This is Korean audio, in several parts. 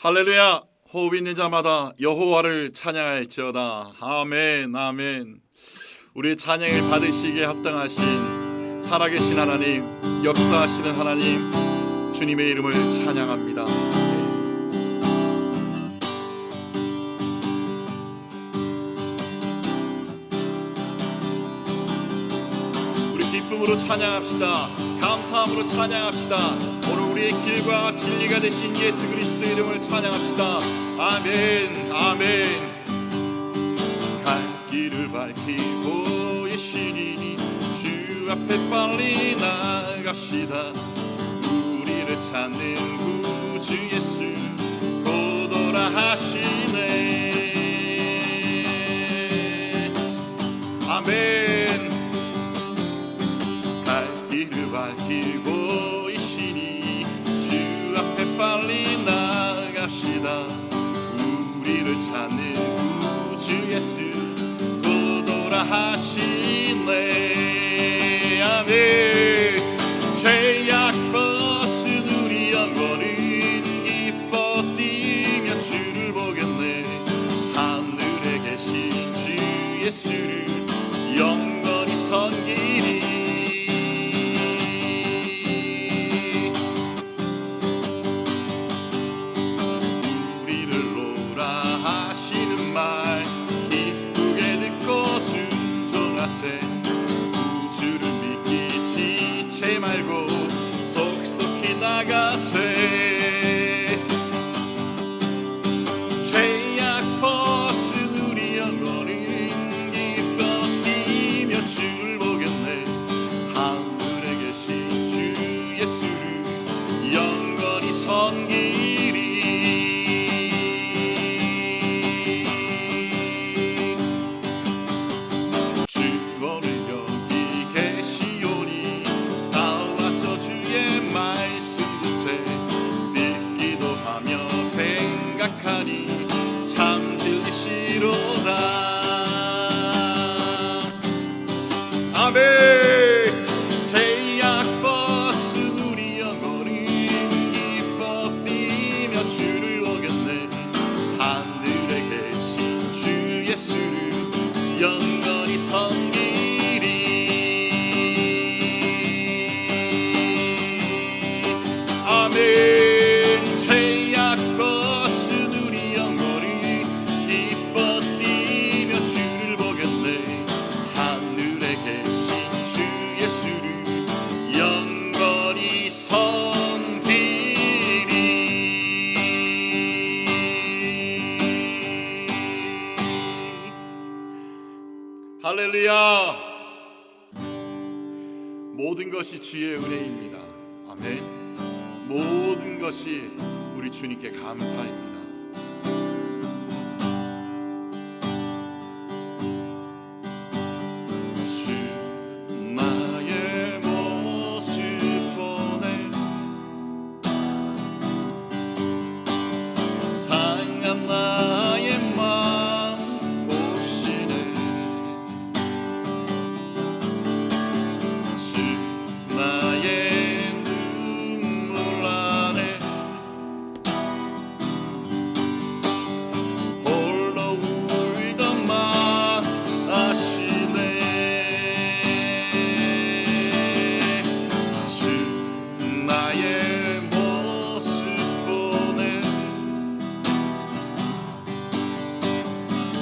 할렐루야. 호흡 있는 자마다 여호와를 찬양할지어다. 아멘 아멘. 우리 찬양을 받으시기에 합당하신 살아계신 하나님, 역사하시는 하나님, 주님의 이름을 찬양합니다. 우리 기쁨으로 찬양합시다. 감사함으로 찬양합시다. 오늘 우리의 길과 진리가 되신 예수 그리스도 이름을 찬양합시다. 아멘 아멘. 갈 길을 밝히고 예수님이 주 앞에 빨리 나갑시다. 우리를 찾는 구주 예수 곧 오라 하시네. 아멘. 갈 길을 밝히고 이시니 주 앞에 빨리 나갑시다. 우리를 찾는 구주 예수 곧 오라 하시네. 아멘. 죄악벗은 우리 영혼은 기뻐 뛰며 주를 보겠네. 하늘에 계신 주 예수를 영원히 섬기리. 우주를 믿기 지체 말고 속속히 나가세. 죄악 벗은 우리 영혼은 기뻐 뛰며 주를 보겠네. 하늘에 계신 주 예수를 영원히 섬기리. 참 들리시로다. 아멘. 죄악 벗은 우리 영혼은 기뻐 뛰며 주를 보겠네. 하늘에 계신 주 예수를 영원히 섬기리. 아멘. 할렐루야. 모든 것이 주의 은혜입니다. 아멘. 모든 것이 우리 주님께 감사입니다. 주 나의 모습 보내 상한 나의 마음 보시네. 나의 눈물 안에 홀로 울던 마 아시네. 주 나의 모습 보내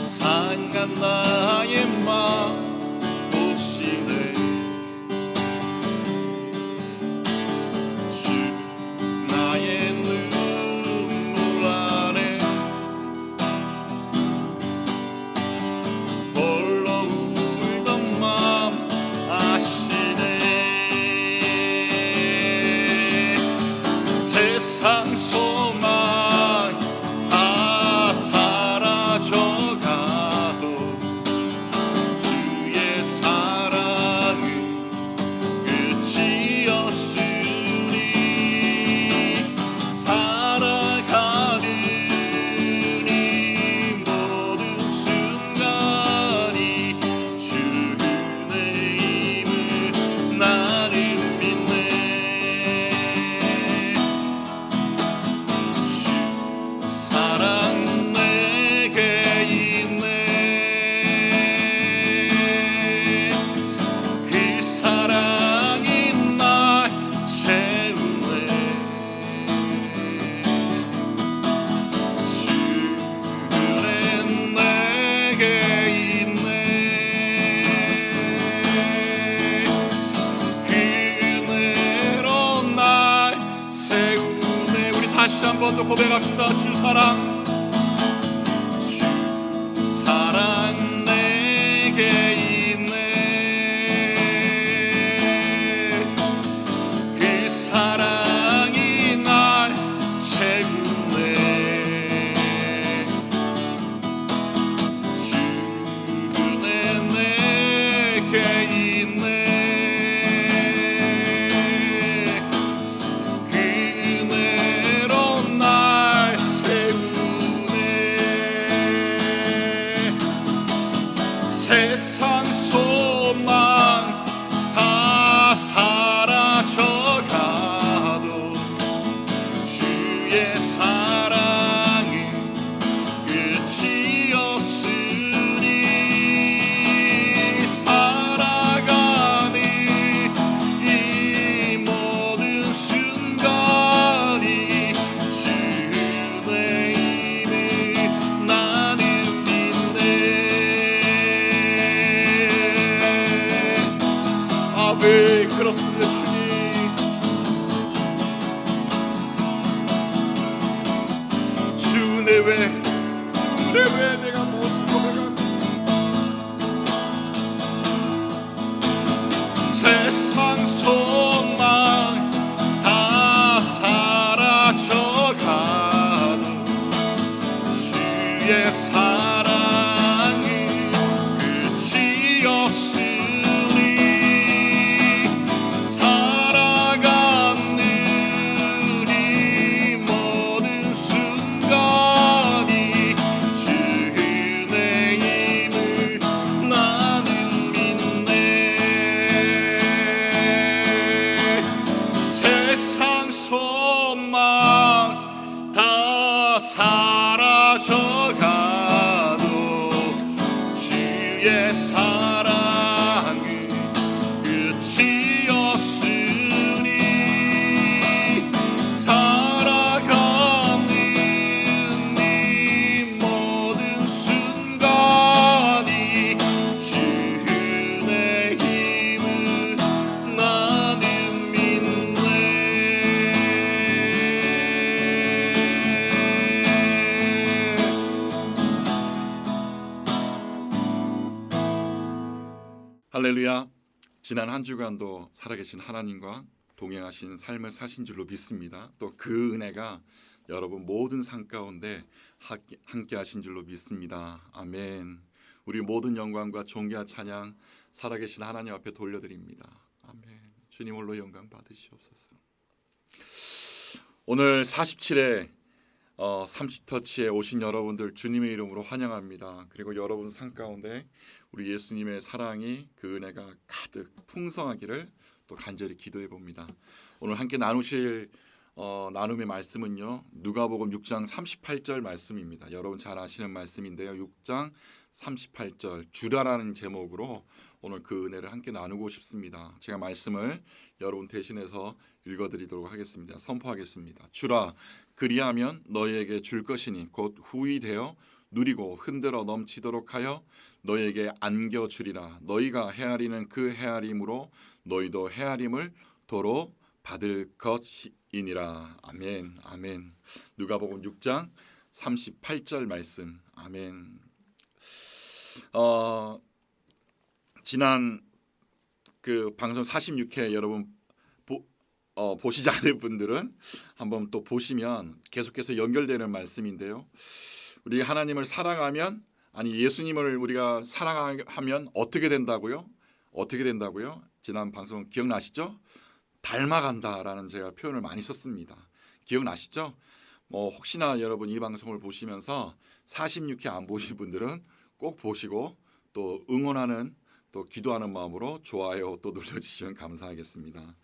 상한 나의 마음 보시네. 세상 소망 다 사라져가도 주의 사랑은 끝이 없으니 살아가는 이 모든 순간이 주 은혜임을 나는 믿네. 번 더 고백합시다. 주 사랑, 주 사랑 내게 있네. 그 사랑이 날 채우네. 주 은혜 내게 있네. 그 은혜로 날 세우네. 세상 소망 다 사라져가도 주의 사랑은 끝이 없으니 살아가는 이 모든 순간이 주의 힘을 나는 믿네. 아멘. 그렇습니다. 주님, 주 내외 내가 무엇을 고백합니까? 세상 소망 다 사라져가도 주의 사랑은 끝이 없으니 살아가는 이 모든 순간이 주의 힘을 나는 믿네. 세상 소망 다 사라져가도 주의 사랑은 끝이 없으니 살아가는 이 모든 순간이 주의 힘을 나는 믿네. 할렐루야. 지난 한 주간도 살아계신 하나님과 동행하신 삶을 사신 줄로 믿습니다. 또 그 은혜가 여러분 모든 삶 가운데 함께 하신 줄로 믿습니다. 아멘. 우리 모든 영광과 존귀와 찬양 살아계신 하나님 앞에 돌려드립니다. 아멘. 주님 홀로 영광 받으시옵소서. 오늘 47회 30터치에 오신 여러분들 주님의 이름으로 환영합니다. 그리고 여러분 삶 가운데 우리 예수님의 사랑이 그 은혜가 가득 풍성하기를 또 간절히 기도해 봅니다. 오늘 함께 나누실 나눔의 말씀은요, 누가복음 6장 38절 말씀입니다. 여러분 잘 아시는 말씀인데요, 6장 38절 주라라는 제목으로 오늘 그 은혜를 함께 나누고 싶습니다. 제가 말씀을 여러분 대신해서 읽어드리도록 하겠습니다. 선포하겠습니다. 주라, 그리하면 너희에게 줄 것이니 곧 후히 되어 누리고 흔들어 넘치도록 하여 너희에게 안겨주리라. 너희가 헤아리는 그 헤아림으로 너희도 헤아림을 도로 받을 것이니라. 아멘. 아멘. 누가복음 6장 38절 말씀. 아멘. 지난 그 방송 46회 여러분 보시지 않은 분들은 한번 또 보시면 계속해서 연결되는 말씀인데요. 우리 하나님을 사랑하면, 아니 예수님을 우리가 사랑하면 어떻게 된다고요? 어떻게 된다고요? 지난 방송 기억나시죠? 닮아간다라는 제가 표현을 많이 썼습니다. 기억나시죠? 혹시나 여러분 이 방송을 보시면서 46회 안 보신 분들은 꼭 보시고 또 응원하는 또 기도하는 마음으로 좋아요 또 눌러주시면 감사하겠습니다.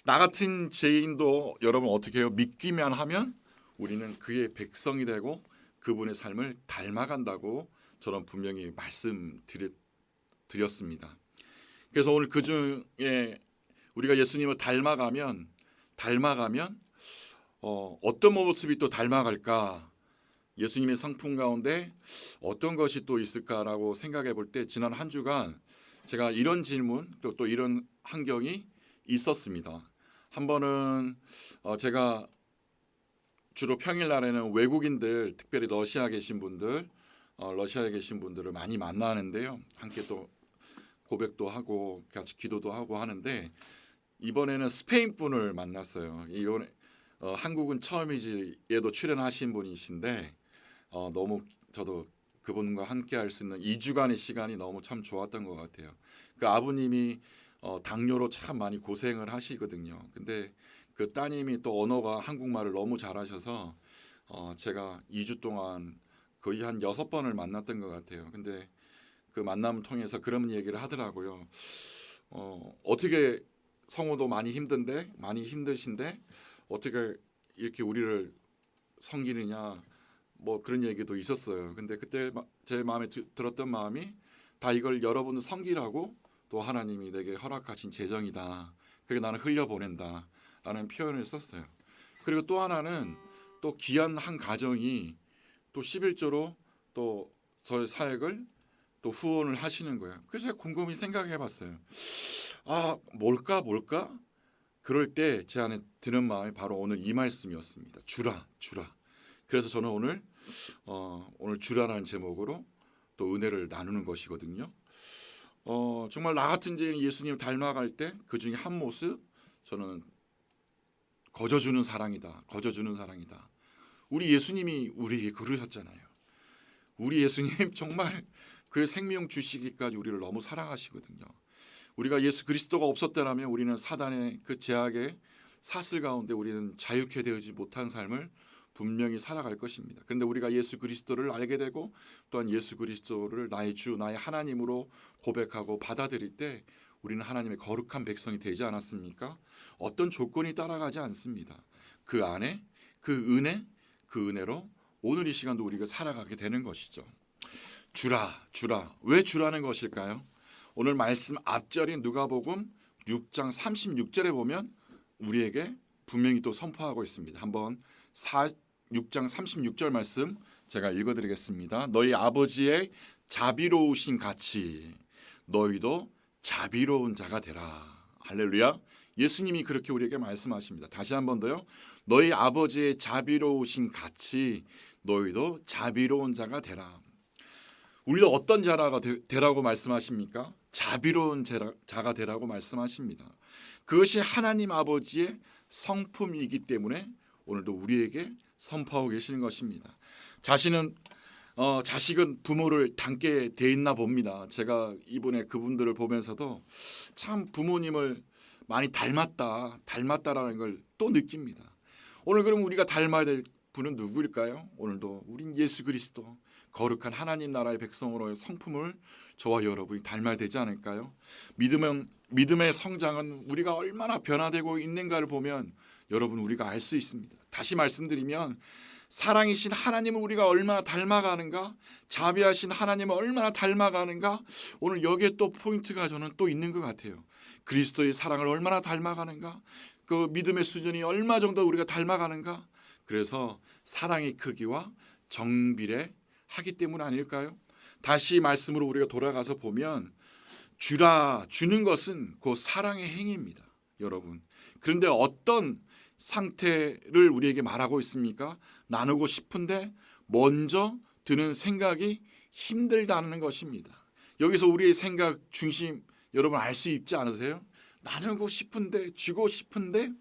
나 같은 죄인도 여러분 어떻게 해요? 믿기만 하면 우리는 그의 백성이 되고 그분의 삶을 닮아간다고 저는 분명히 말씀드렸습니다. 그래서 오늘 그 중에 우리가 예수님을 닮아가면 어떤 모습이 또 닮아갈까? 예수님의 성품 가운데 어떤 것이 또 있을까라고 생각해 볼 때 지난 한 주간 제가 이런 질문 또 이런 환경이 있었습니다. 한 번은 제가 주로 평일날에는 외국인들, 특별히 러시아에 계신 분들을 많이 만나는데요. 함께 또 고백도 하고 같이 기도도 하고 하는데, 이번에는 스페인 분을 만났어요. 이번에 한국은 처음이지 얘도 출연하신 분이신데 너무 저도 그분과 함께 할 수 있는 2주간의 시간이 너무 참 좋았던 것 같아요. 그 아버님이 당뇨로 참 많이 고생을 하시거든요. 근데 그 따님이 또 언어가 한국말을 너무 잘하셔서 제가 2주 동안 거의 한 6번을 만났던 것 같아요. 근데 그 만남을 통해서 그런 얘기를 하더라고요. 어떻게 성우도 많이 힘드신데 어떻게 이렇게 우리를 섬기느냐, 뭐 그런 얘기도 있었어요. 근데 그때 제 마음에 들었던 마음이, 다 이걸 여러분을 섬기라고 또 하나님이 내게 허락하신 재정이다. 그게 나는 흘려보낸다 라는 표현을 썼어요. 그리고 또 하나는, 또 귀한 한 가정이 또 11조로 또 저의 사역을 또 후원을 하시는 거예요. 그래서 제가 곰곰이 생각해 봤어요. 뭘까? 그럴 때 제 안에 드는 마음이 바로 오늘 이 말씀이었습니다. 주라. 그래서 저는 오늘 주라라는 제목으로 또 은혜를 나누는 것이거든요. 정말 나 같은 죄인 예수님 닮아갈 때 그 중에 한 모습, 저는 거저주는 사랑이다. 우리 예수님이 우리에게 그러셨잖아요. 우리 예수님 정말 그 생명 주시기까지 우리를 너무 사랑하시거든요. 우리가 예수 그리스도가 없었더라면 우리는 사단의 그 제약의 사슬 가운데 우리는 자유케 되지 못한 삶을 분명히 살아갈 것입니다. 그런데 우리가 예수 그리스도를 알게 되고 또한 예수 그리스도를 나의 주, 나의 하나님으로 고백하고 받아들일 때 우리는 하나님의 거룩한 백성이 되지 않았습니까? 어떤 조건이 따라가지 않습니다. 그 안에 그 은혜로 오늘 이 시간도 우리가 살아가게 되는 것이죠. 주라. 왜 주라는 것일까요? 오늘 말씀 앞절인 누가복음 6장 36절에 보면 우리에게 분명히 또 선포하고 있습니다. 한번 6장 36절 말씀 제가 읽어드리겠습니다. 너희 아버지의 자비로우신 같이 너희도 자비로운 자가 되라. 할렐루야. 예수님이 그렇게 우리에게 말씀하십니다. 다시 한 번 더요. 너희 아버지의 자비로우신 같이 너희도 자비로운 자가 되라. 우리도 어떤 자가 되라고 말씀하십니까? 자비로운 자가 되라고 말씀하십니다. 그것이 하나님 아버지의 성품이기 때문에 오늘도 우리에게 선포하고 계시는 것입니다. 자식은 부모를 닮게 돼 있나 봅니다. 제가 이번에 그분들을 보면서도 참 부모님을 많이 닮았다라는 걸 또 느낍니다. 오늘 그럼 우리가 닮아야 될 분은 누구일까요? 오늘도 우린 예수 그리스도, 거룩한 하나님 나라의 백성으로의 성품을 저와 여러분이 닮아야 되지 않을까요? 믿음의 성장은 우리가 얼마나 변화되고 있는가를 보면 여러분 우리가 알 수 있습니다. 다시 말씀드리면 사랑이신 하나님을 우리가 얼마나 닮아가는가, 자비하신 하나님을 얼마나 닮아가는가, 오늘 여기에 또 포인트가 저는 또 있는 것 같아요. 그리스도의 사랑을 얼마나 닮아가는가, 그 믿음의 수준이 얼마 정도 우리가 닮아가는가. 그래서 사랑의 크기와 정비례하기 때문 아닐까요? 다시 말씀으로 우리가 돌아가서 보면 주는 것은 그 사랑의 행위입니다, 여러분. 그런데 어떤 상태를 우리에게 말하고 있습니까? 나누고 싶은데 먼저 드는 생각이 힘들다는 것입니다. 여기서 우리의 생각 중심 여러분 알 수 있지 않으세요? 나누고 싶은데, 주고 싶은데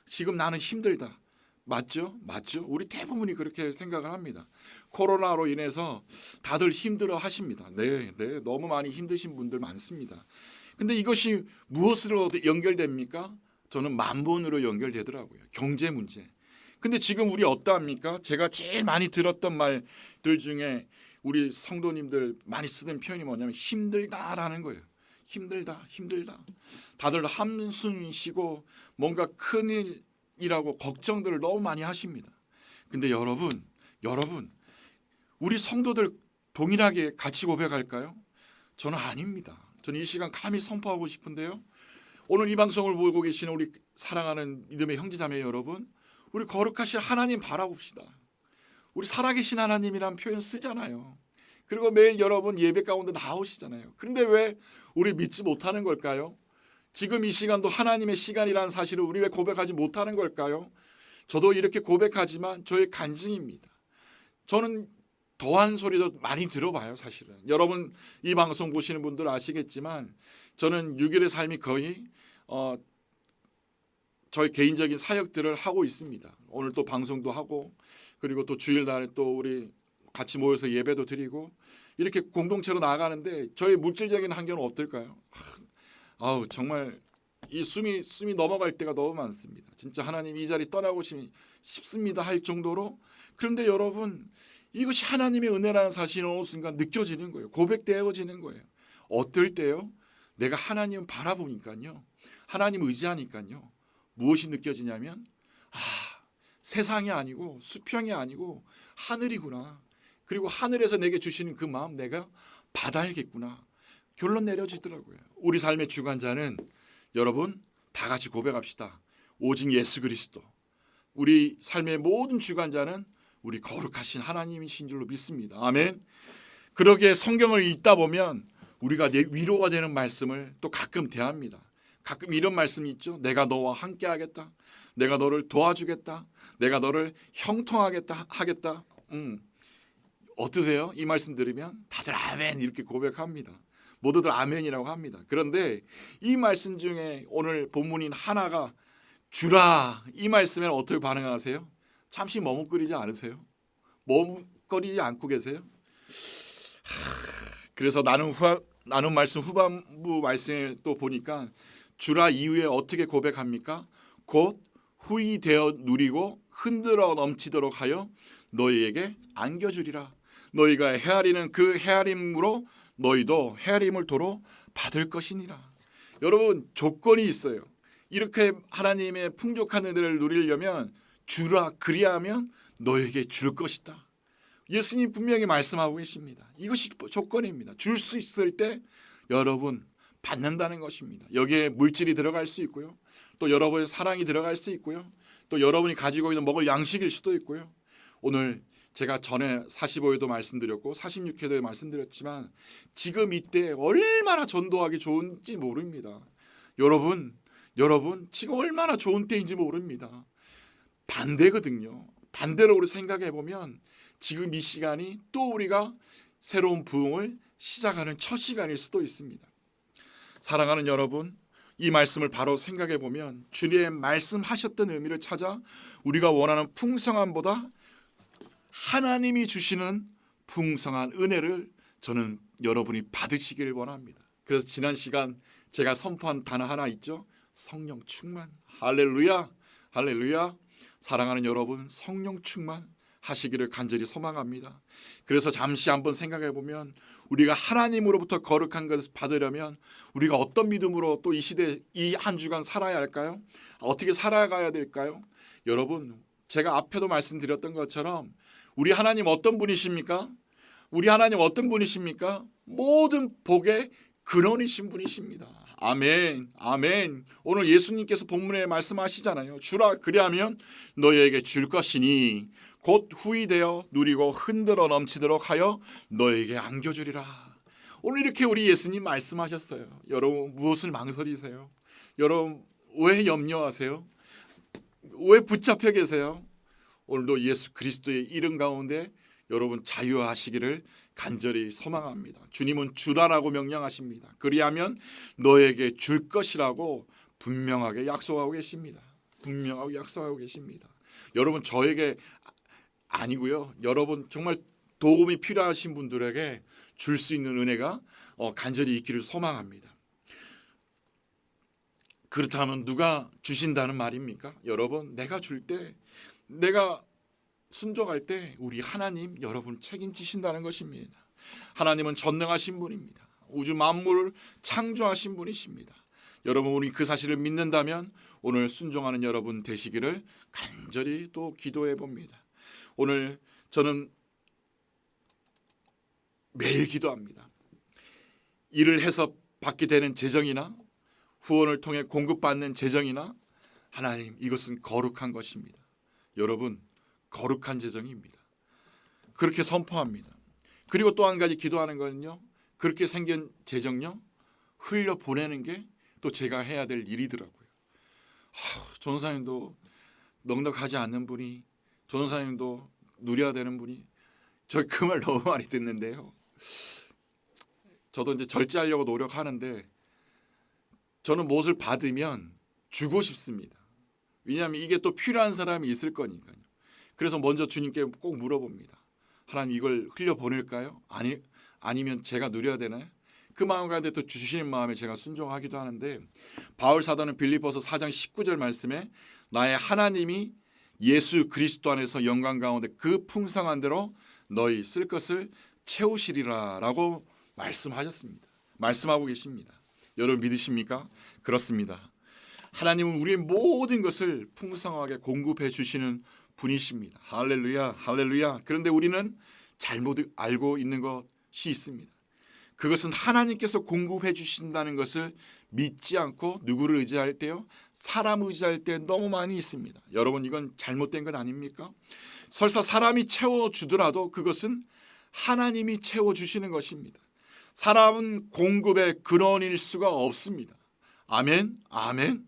지금 나는 힘들다. 맞죠? 우리 대부분이 그렇게 생각을 합니다. 코로나로 인해서 다들 힘들어 하십니다. 네, 너무 많이 힘드신 분들 많습니다. 근데 이것이 무엇으로 연결됩니까? 저는 만본으로 연결되더라고요. 경제 문제. 근데 지금 우리 어떠합니까? 제가 제일 많이 들었던 말들 중에 우리 성도님들 많이 쓰는 표현이 뭐냐면 힘들다라는 거예요. 힘들다. 다들 한숨 쉬고 뭔가 큰일이라고 걱정들을 너무 많이 하십니다. 근데 여러분, 우리 성도들 동일하게 같이 고백할까요? 저는 아닙니다. 저는 이 시간 감히 선포하고 싶은데요. 오늘 이 방송을 보고 계시는 우리 사랑하는 믿음의 형제자매 여러분, 우리 거룩하신 하나님 바라봅시다. 우리 살아계신 하나님이란 표현 쓰잖아요. 그리고 매일 여러분 예배 가운데 나오시잖아요. 그런데 왜 우리 믿지 못하는 걸까요? 지금 이 시간도 하나님의 시간이라는 사실을 우리 왜 고백하지 못하는 걸까요? 저도 이렇게 고백하지만 저의 간증입니다. 저는 더한 소리도 많이 들어봐요. 사실은 여러분 이 방송 보시는 분들 아시겠지만 저는 6일의 삶이 거의 저희 개인적인 사역들을 하고 있습니다. 오늘 또 방송도 하고 그리고 또 주일날에 또 우리 같이 모여서 예배도 드리고 이렇게 공동체로 나아가는데 저희 물질적인 환경은 어떨까요? 아우 정말 이 숨이 넘어갈 때가 너무 많습니다. 진짜 하나님 이 자리 떠나고 싶습니다 할 정도로. 그런데 여러분 이것이 하나님의 은혜라는 사실이 어느 순간 느껴지는 거예요. 고백되어지는 거예요. 어떨 때요? 내가 하나님 바라보니까요. 하나님 의지하니까요. 무엇이 느껴지냐면 세상이 아니고 수평이 아니고 하늘이구나. 그리고 하늘에서 내게 주시는 그 마음 내가 받아야겠구나. 결론 내려지더라고요. 우리 삶의 주관자는 여러분 다 같이 고백합시다. 오직 예수 그리스도. 우리 삶의 모든 주관자는 우리 거룩하신 하나님이신 줄로 믿습니다. 아멘. 그러기에 성경을 읽다 보면 우리가 위로가 되는 말씀을 또 가끔 대합니다. 가끔 이런 말씀이 있죠. 내가 너와 함께 하겠다. 내가 너를 도와주겠다. 내가 너를 형통하겠다 하겠다. 어떠세요? 이 말씀 들으면 다들 아멘 이렇게 고백합니다. 모두들 아멘이라고 합니다. 그런데 이 말씀 중에 오늘 본문인 하나가 주라 이 말씀에 어떻게 반응하세요? 잠시 머뭇거리지 않으세요? 머뭇거리지 않고 계세요? 그래서 나눈 말씀 후반부 말씀에 또 보니까 주라 이후에 어떻게 고백합니까? 곧 후히 되어 누리고 흔들어 넘치도록 하여 너희에게 안겨주리라. 너희가 헤아리는 그 헤아림으로 너희도 헤아림을 도로 받을 것이니라. 여러분 조건이 있어요. 이렇게 하나님의 풍족한 은혜를 누리려면 주라 그리하면 너에게 줄 것이다. 예수님 분명히 말씀하고 계십니다. 이것이 조건입니다. 줄 수 있을 때 여러분 받는다는 것입니다. 여기에 물질이 들어갈 수 있고요. 또 여러분의 사랑이 들어갈 수 있고요. 또 여러분이 가지고 있는 먹을 양식일 수도 있고요. 오늘 제가 전에 45회도 말씀드렸고 46회도에 말씀드렸지만 지금 이때 얼마나 전도하기 좋은지 모릅니다. 여러분 지금 얼마나 좋은 때인지 모릅니다. 반대거든요. 반대로 우리 생각해 보면 지금 이 시간이 또 우리가 새로운 부흥을 시작하는 첫 시간일 수도 있습니다. 사랑하는 여러분, 이 말씀을 바로 생각해 보면 주님의 말씀하셨던 의미를 찾아 우리가 원하는 풍성함보다 하나님이 주시는 풍성한 은혜를 저는 여러분이 받으시기를 원합니다. 그래서 지난 시간 제가 선포한 단어 하나 있죠. 성령 충만. 할렐루야. 할렐루야. 사랑하는 여러분, 성령 충만 하시기를 간절히 소망합니다. 그래서 잠시 한번 생각해 보면 우리가 하나님으로부터 거룩한 것을 받으려면 우리가 어떤 믿음으로 또 이 시대 이 한 주간 살아야 할까요? 어떻게 살아가야 될까요? 여러분 제가 앞에도 말씀드렸던 것처럼 우리 하나님 어떤 분이십니까? 우리 하나님 어떤 분이십니까? 모든 복의 근원이신 분이십니다. 아멘, 아멘. 오늘 예수님께서 본문에 말씀하시잖아요. 주라 그리하면 너희에게 줄 것이니 곧 후히 되어 누리고 흔들어 넘치도록 하여 너희에게 안겨주리라. 오늘 이렇게 우리 예수님 말씀하셨어요. 여러분 무엇을 망설이세요? 여러분 왜 염려하세요? 왜 붙잡혀 계세요? 오늘도 예수 그리스도의 이름 가운데 여러분 자유하시기를 간절히 소망합니다. 주님은 주라라고 명령하십니다. 그리하면 너에게 줄 것이라고 분명하게 약속하고 계십니다. 분명하게 약속하고 계십니다. 여러분 저에게 아니고요. 여러분 정말 도움이 필요하신 분들에게 줄 수 있는 은혜가 간절히 있기를 소망합니다. 그렇다면 누가 주신다는 말입니까? 여러분 내가 줄 때 내가 순종할 때 우리 하나님 여러분 책임지신다는 것입니다. 하나님은 전능하신 분입니다. 우주 만물을 창조하신 분이십니다. 여러분 우리 그 사실을 믿는다면 오늘 순종하는 여러분 되시기를 간절히 또 기도해 봅니다. 오늘 저는 매일 기도합니다. 일을 해서 받게 되는 재정이나 후원을 통해 공급받는 재정이나 하나님 이것은 거룩한 것입니다. 여러분 거룩한 재정입니다. 그렇게 선포합니다. 그리고 또 한 가지 기도하는 거는요. 그렇게 생긴 재정요. 흘려보내는 게 또 제가 해야 될 일이더라고요. 전사님도 넉넉하지 않는 분이, 전도사님도 누려야 되는 분이, 저 그 말 너무 많이 듣는데요. 저도 이제 절제하려고 노력하는데 저는 무엇을 받으면 주고 싶습니다. 왜냐하면 이게 또 필요한 사람이 있을 거니까요. 그래서 먼저 주님께 꼭 물어봅니다. 하나님, 이걸 흘려보낼까요? 아니면 제가 누려야 되나요? 그 마음 가운데 또 주시는 마음에 제가 순종하기도 하는데, 바울 사도는 빌립보서 4장 19절 말씀에 나의 하나님이 예수 그리스도 안에서 영광 가운데 그 풍성한 대로 너희 쓸 것을 채우시리라 라고 말씀하셨습니다. 말씀하고 계십니다. 여러분 믿으십니까? 그렇습니다. 하나님은 우리의 모든 것을 풍성하게 공급해 주시는 분이십니다. 할렐루야, 할렐루야. 그런데 우리는 잘못 알고 있는 것이 있습니다. 그것은 하나님께서 공급해 주신다는 것을 믿지 않고 누구를 의지할 때요? 사람 의지할 때 너무 많이 있습니다. 여러분, 이건 잘못된 것 아닙니까? 설사 사람이 채워주더라도 그것은 하나님이 채워주시는 것입니다. 사람은 공급의 근원일 수가 없습니다. 아멘, 아멘.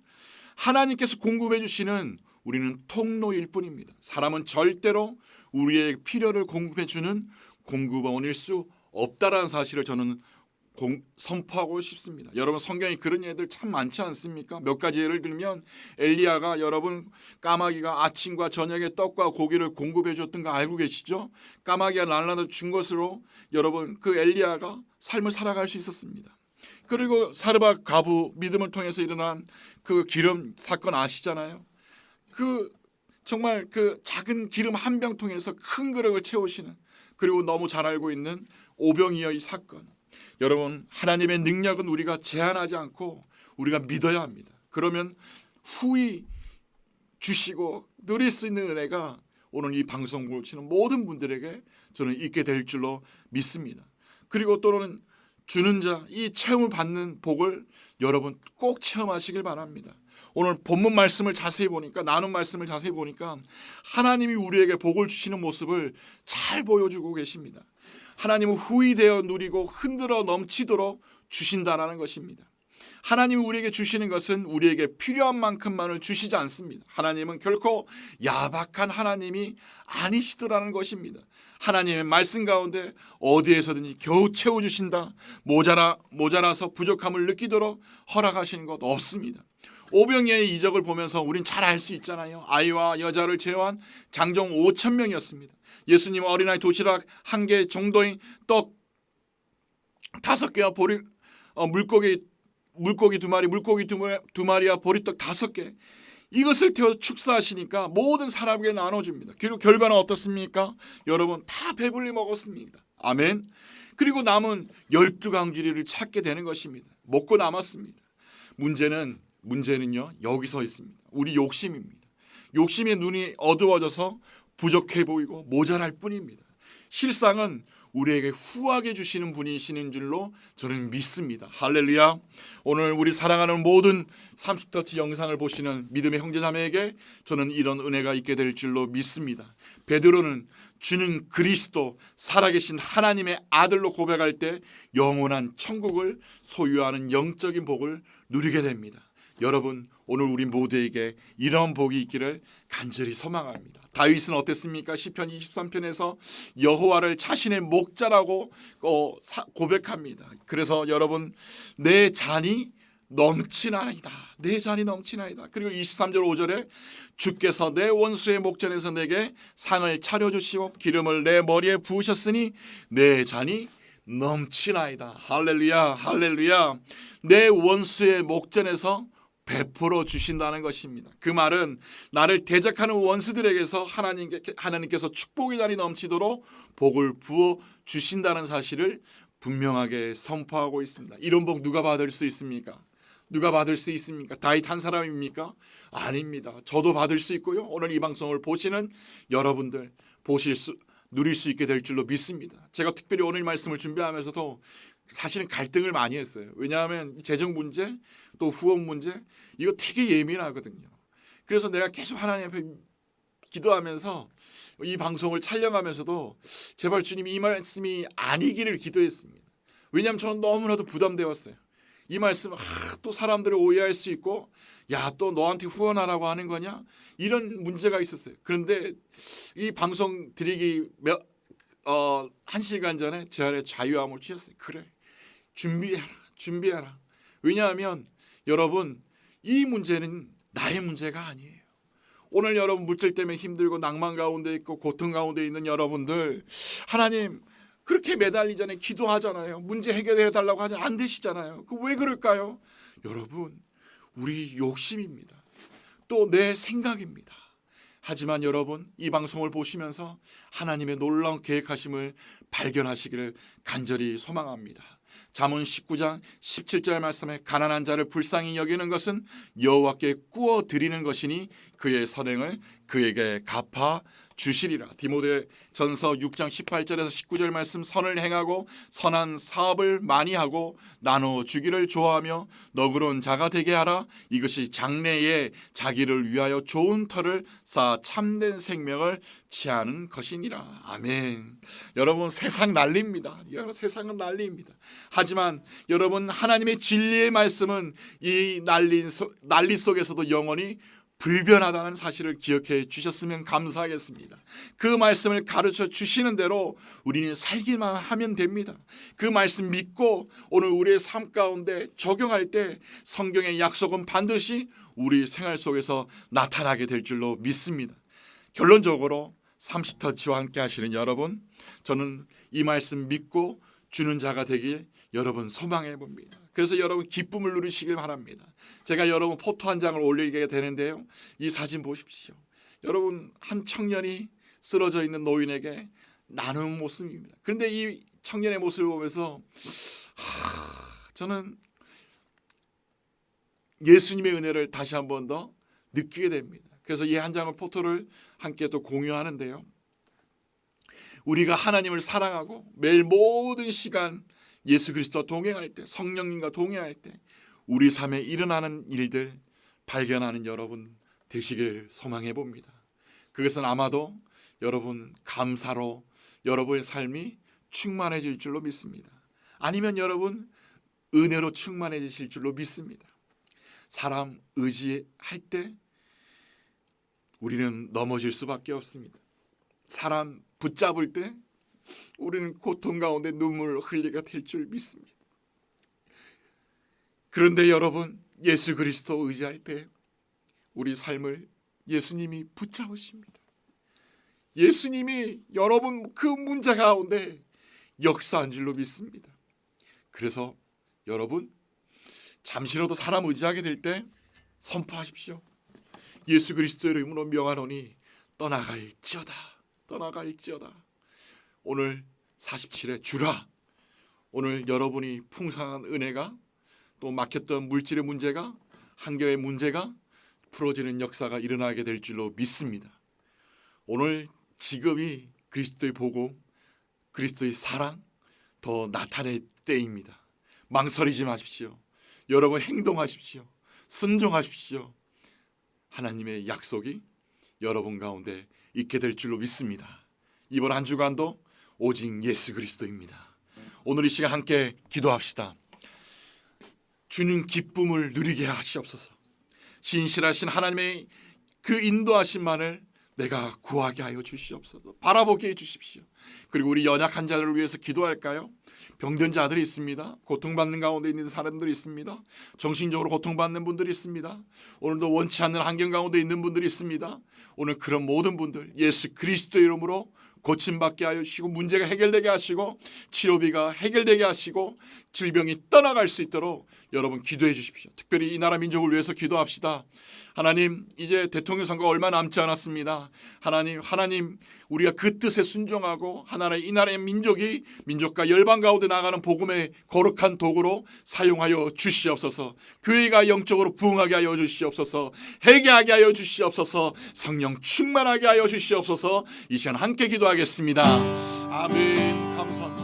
하나님께서 공급해 주시는 우리는 통로일 뿐입니다. 사람은 절대로 우리의 필요를 공급해 주는 공급원일 수 없다라는 사실을 저는 선포하고 싶습니다. 여러분, 성경에 그런 예들 참 많지 않습니까? 몇 가지 예를 들면 엘리야가, 여러분, 까마귀가 아침과 저녁에 떡과 고기를 공급해 줬던 거 알고 계시죠? 까마귀가 날라다 준 것으로 여러분 그 엘리야가 삶을 살아갈 수 있었습니다. 그리고 사르밧 과부 믿음을 통해서 일어난 그 기름 사건 아시잖아요. 그 정말 그 작은 기름 한 병 통해서 큰 그릇을 채우시는, 그리고 너무 잘 알고 있는 오병이어의 사건. 여러분, 하나님의 능력은 우리가 제한하지 않고 우리가 믿어야 합니다. 그러면 후히 주시고 누릴 수 있는 은혜가 오늘 이 방송국을 치는 모든 분들에게 저는 있게 될 줄로 믿습니다. 그리고 또는 주는 자, 이 체험을 받는 복을 여러분 꼭 체험하시길 바랍니다. 오늘 본문 말씀을 자세히 보니까, 나눈 말씀을 자세히 보니까 하나님이 우리에게 복을 주시는 모습을 잘 보여주고 계십니다. 하나님은 후히 되어 누리고 흔들어 넘치도록 주신다라는 것입니다. 하나님이 우리에게 주시는 것은 우리에게 필요한 만큼만을 주시지 않습니다. 하나님은 결코 야박한 하나님이 아니시더라는 것입니다. 하나님의 말씀 가운데 어디에서든지 겨우 채워주신다, 모자라서 부족함을 느끼도록 허락하시는 것 없습니다. 오병이어의 이적을 보면서 우린 잘 알 수 있잖아요. 아이와 여자를 제외한 장정 5,000명이었습니다. 예수님은 어린아이 도시락 1개 정도인 떡 5개와 물고기 2마리, 물고기 2마리와 보리떡 5개, 이것을 태워서 축사하시니까 모든 사람에게 나눠줍니다. 그리고 결과는 어떻습니까? 여러분, 다 배불리 먹었습니다. 아멘. 그리고 남은 12강주리를 찾게 되는 것입니다. 먹고 남았습니다. 문제는요, 여기서 있습니다. 우리 욕심입니다. 욕심의 눈이 어두워져서 부족해 보이고 모자랄 뿐입니다. 실상은 우리에게 후하게 주시는 분이시는 줄로 저는 믿습니다. 할렐루야. 오늘 우리 사랑하는 모든 30터치 영상을 보시는 믿음의 형제자매에게 저는 이런 은혜가 있게 될 줄로 믿습니다. 베드로는 주는 그리스도 살아계신 하나님의 아들로 고백할 때 영원한 천국을 소유하는 영적인 복을 누리게 됩니다. 여러분, 오늘 우리 모두에게 이런 복이 있기를 간절히 소망합니다. 다윗은 어땠습니까? 시편 23편에서 여호와를 자신의 목자라고 고백합니다. 그래서 여러분, 내 잔이 넘치나이다. 내 잔이 넘치나이다. 그리고 23절 5절에 주께서 내 원수의 목전에서 내게 상을 차려주시고 기름을 내 머리에 부으셨으니 내 잔이 넘치나이다. 할렐루야, 할렐루야. 내 원수의 목전에서 베풀어 주신다는 것입니다. 그 말은 나를 대적하는 원수들에게서 하나님께서 축복의 잔이 넘치도록 복을 부어 주신다는 사실을 분명하게 선포하고 있습니다. 이런 복 누가 받을 수 있습니까? 누가 받을 수 있습니까? 다윗 한 사람입니까? 아닙니다. 저도 받을 수 있고요. 오늘 이 방송을 보시는 여러분들 누릴 수 있게 될 줄로 믿습니다. 제가 특별히 오늘 말씀을 준비하면서도 사실은 갈등을 많이 했어요. 왜냐하면 재정 문제, 또 후원 문제, 이거 되게 예민하거든요. 그래서 내가 계속 하나님 앞에 기도하면서 이 방송을 촬영하면서도 제발 주님 이 말씀이 아니기를 기도했습니다. 왜냐하면 저는 너무나도 부담되었어요. 이 말씀 또 사람들이 오해할 수 있고, 야, 또 너한테 후원하라고 하는 거냐, 이런 문제가 있었어요. 그런데 이 방송 드리기 1시간 전에 제 안에 자유함을 주셨어요. 그래, 준비해라. 왜냐하면 여러분, 이 문제는 나의 문제가 아니에요. 오늘 여러분 물질 때문에 힘들고 낭만 가운데 있고 고통 가운데 있는 여러분들, 하나님 그렇게 매달리기 전에 기도하잖아요. 문제 해결해 달라고 하지 안 되시잖아요. 그 왜 그럴까요? 여러분, 우리 욕심입니다. 또 내 생각입니다. 하지만 여러분, 이 방송을 보시면서 하나님의 놀라운 계획하심을 발견하시기를 간절히 소망합니다. 잠언 19장 17절 말씀에 가난한 자를 불쌍히 여기는 것은 여호와께 구워 드리는 것이니 그의 선행을 그에게 갚아 주시리라. 디모데전서 6장 18절에서 19절 말씀, 선을 행하고 선한 사업을 많이 하고 나누어 주기를 좋아하며 너그러운 자가 되게 하라. 이것이 장래에 자기를 위하여 좋은 터를 쌓아 참된 생명을 취하는 것이니라. 아멘. 여러분, 세상 난리입니다. 세상은 난리입니다. 하지만 여러분, 하나님의 진리의 말씀은 이 난리 속에서도 영원히 불변하다는 사실을 기억해 주셨으면 감사하겠습니다. 그 말씀을 가르쳐 주시는 대로 우리는 살기만 하면 됩니다. 그 말씀 믿고 오늘 우리의 삶 가운데 적용할 때 성경의 약속은 반드시 우리 생활 속에서 나타나게 될 줄로 믿습니다. 결론적으로 30터치와 함께 하시는 여러분, 저는 이 말씀 믿고 주는 자가 되길 여러분 소망해 봅니다. 그래서 여러분 기쁨을 누리시길 바랍니다. 제가 여러분 포토 한 장을 올리게 되는데요, 이 사진 보십시오. 여러분, 한 청년이 쓰러져 있는 노인에게 나누는 모습입니다. 그런데 이 청년의 모습을 보면서 저는 예수님의 은혜를 다시 한 번 더 느끼게 됩니다. 그래서 이 한 장을 포토를 함께 또 공유하는데요, 우리가 하나님을 사랑하고 매일 모든 시간 예수 그리스도와 동행할 때, 성령님과 동행할 때 우리 삶에 일어나는 일들 발견하는 여러분 되시길 소망해 봅니다. 그것은 아마도 여러분 감사로 여러분의 삶이 충만해질 줄로 믿습니다. 아니면 여러분 은혜로 충만해지실 줄로 믿습니다. 사람 의지할 때 우리는 넘어질 수밖에 없습니다. 사람 붙잡을 때 우리는 고통 가운데 눈물을 흘리게 될 줄 믿습니다. 그런데 여러분, 예수 그리스도 의지할 때 우리 삶을 예수님이 붙잡으십니다. 예수님이 여러분 그 문제 가운데 역사한 줄로 믿습니다. 그래서 여러분, 잠시라도 사람 의지하게 될 때 선포하십시오. 예수 그리스도의 이름으로 명하노니 떠나갈지어다. 오늘 47에 주라. 오늘 여러분이 풍성한 은혜가, 또 막혔던 물질의 문제가, 한계의 문제가 풀어지는 역사가 일어나게 될 줄로 믿습니다. 오늘 지금이 그리스도의 복음, 그리스도의 사랑 더 나타낼 때입니다. 망설이지 마십시오. 여러분 행동하십시오. 순종하십시오. 하나님의 약속이 여러분 가운데 있게 될 줄로 믿습니다. 이번 한 주간도 오직 예수 그리스도입니다. 오늘 이 시간 함께 기도합시다. 주님 기쁨을 누리게 하시옵소서. 신실하신 하나님의 그 인도하심만을 내가 구하게 하여 주시옵소서. 바라보게 해 주십시오. 그리고 우리 연약한 자들을 위해서 기도할까요? 병든 자들이 있습니다. 고통받는 가운데 있는 사람들이 있습니다. 정신적으로 고통받는 분들이 있습니다. 오늘도 원치 않는 환경 가운데 있는 분들이 있습니다. 오늘 그런 모든 분들 예수 그리스도의 이름으로 고침받게 하여 주시고, 문제가 해결되게 하시고, 치료비가 해결되게 하시고, 질병이 떠나갈 수 있도록 여러분 기도해 주십시오. 특별히 이 나라 민족을 위해서 기도합시다. 하나님, 이제 대통령 선거가 얼마 남지 않았습니다. 하나님 우리가 그 뜻에 순종하고 이 나라의 민족과 열방 가운데 나가는 복음의 거룩한 도구로 사용하여 주시옵소서. 교회가 영적으로 부흥하게 하여 주시옵소서. 회개하게 하여 주시옵소서. 성령 충만하게 하여 주시옵소서. 이 시간 함께 기도하겠습니다. 아멘. 감사합니다.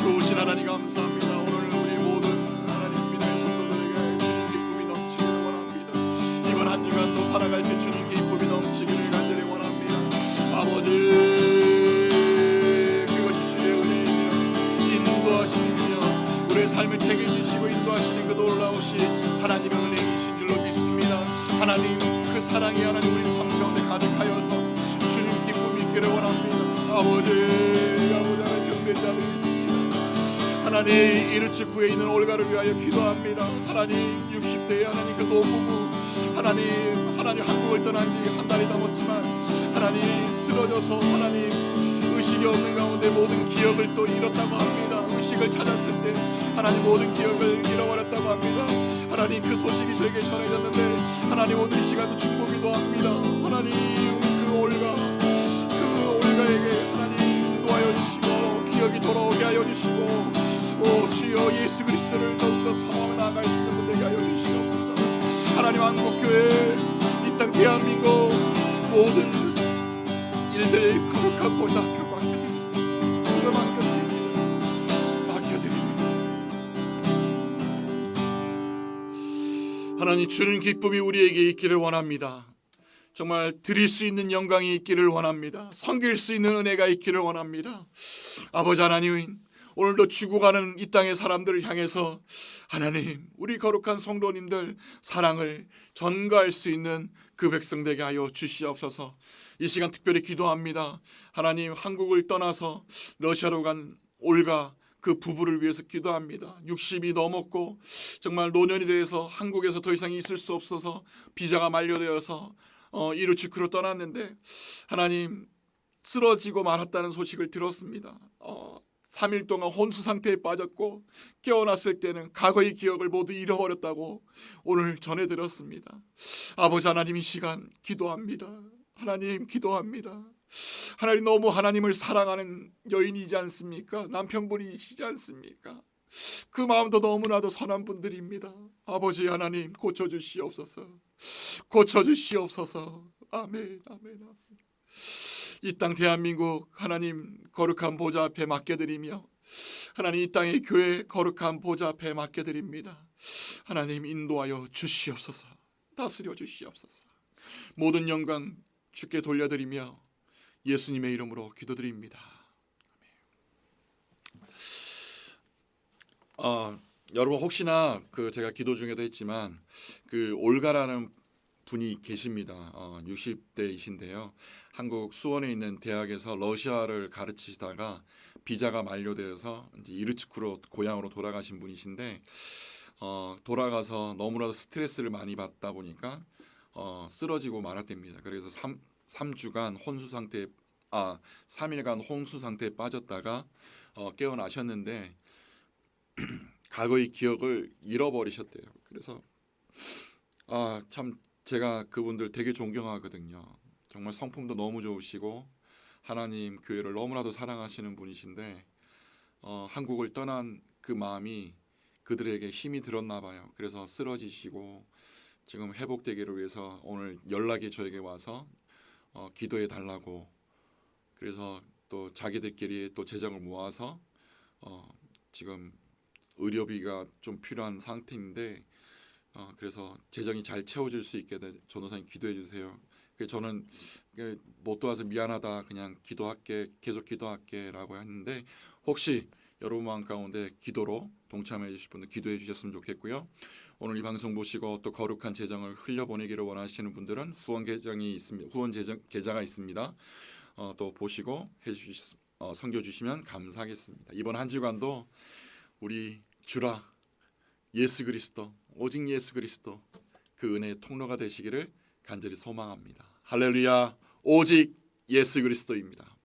좋으신 하나님 감사합니다. 오늘 우리 모든 하나님 믿음의 성도들에게 주님 기쁨이 넘치기를 원합니다. 이번 한 주간도 살아갈 때 주님 기쁨이 넘치기를 간절히 원합니다. 아버지, 그것이 주의 은혜이며 인도하시며 우리의 삶을 하나님 그 사랑이 하나님 우리 삶 가운데 가득하여서 주님 기쁨이 있기를 원합니다. 아버지 하나님 경배자들이 있습니다. 하나님 이르츠쿠에 있는 올가를 위하여 기도합니다. 하나님 60대의 하나님 그 노부부 하나님 한국을 떠난 지 한 달이 넘었지만 하나님 쓰러져서 하나님 의식이 없는 가운데 모든 기억을 또 잃었다고 합니다. 의식을 찾았을 때 하나님 모든 기억을 잃어버렸다고 합니다. 하나님 그 소식이 저에게 전해졌는데 하나님 오늘 이 시간도 축복기도 합니다. 하나님 그 올가에게 하나님 인도하여 주시고 기억이 돌아오게 하여 주시고 오 주여 예수 그리스도를 더욱더 사모하며 나아갈 수 있는 분들에게 하여 주시옵소서. 하나님 한국교회 이 땅 대한민국 모든 일들 거룩한 보좌학교 맡겨드립니다. 하나님 주는 기쁨이 우리에게 있기를 원합니다. 정말 드릴 수 있는 영광이 있기를 원합니다. 섬길 수 있는 은혜가 있기를 원합니다. 아버지 하나님 오늘도 죽어가는 이 땅의 사람들을 향해서 하나님 우리 거룩한 성도님들 사랑을 전가할 수 있는 그 백성 되게 하여 주시옵소서. 이 시간 특별히 기도합니다. 하나님 한국을 떠나서 러시아로 간 올가 그 부부를 위해서 기도합니다. 60이 넘었고 정말 노년이 되어서 한국에서 더 이상 있을 수 없어서 비자가 만료되어서 이르츠크로 떠났는데 하나님 쓰러지고 말았다는 소식을 들었습니다. 3일 동안 혼수 상태에 빠졌고 깨어났을 때는 과거의 기억을 모두 잃어버렸다고 오늘 전해드렸습니다. 아버지 하나님 이 시간 기도합니다. 하나님 기도합니다. 하나님 너무 하나님을 사랑하는 여인이지 않습니까? 남편분이시지 않습니까? 그 마음도 너무나도 선한 분들입니다. 아버지 하나님 고쳐주시옵소서. 고쳐주시옵소서. 아멘 아멘 아멘. 이 땅 대한민국 하나님 거룩한 보좌 앞에 맡겨드리며 하나님 이 땅의 교회 거룩한 보좌 앞에 맡겨드립니다. 하나님 인도하여 주시옵소서. 다스려 주시옵소서. 모든 영광 주께 돌려드리며 예수님의 이름으로 기도드립니다. 여러분 혹시나 제가 기도 중에도 했지만 올가라는 분이 계십니다. 60대이신데요. 한국 수원에 있는 대학에서 러시아를 가르치시다가 비자가 만료되어서 이제 이르츠크로 고향으로 돌아가신 분이신데 돌아가서 너무나도 스트레스를 많이 받다 보니까 쓰러지고 말았답니다. 그래서 3주간 혼수 상태 3일간 혼수 상태에 빠졌다가 깨어나셨는데 과거의 기억을 잃어버리셨대요. 그래서 참 제가 그분들 되게 존경하거든요. 정말 성품도 너무 좋으시고 하나님 교회를 너무나도 사랑하시는 분이신데 한국을 떠난 그 마음이 그들에게 힘이 들었나 봐요. 그래서 쓰러지시고 지금 회복되기를 위해서 오늘 연락이 저에게 와서 기도해 달라고 그래서 또 자기들끼리 또 재정을 모아서 지금 의료비가 좀 필요한 상태인데 그래서 재정이 잘 채워질 수 있게 전도사님 기도해 주세요. 저는 못 도와서 미안하다 그냥 기도할게 계속 기도할게라고 했는데 혹시 여러분 마음 가운데 기도로 동참해 주실 분들 기도해 주셨으면 좋겠고요. 오늘 이 방송 보시고 또 거룩한 재정을 흘려보내기를 원하시는 분들은 후원 계정이 있습니다. 후원 계좌가 있습니다. 또 보시고 섬겨주시면 감사하겠습니다. 이번 한 주간도 우리 주라 예수 그리스도 오직 예수 그리스도 그 은혜의 통로가 되시기를 간절히 소망합니다. 할렐루야 오직 예수 그리스도입니다.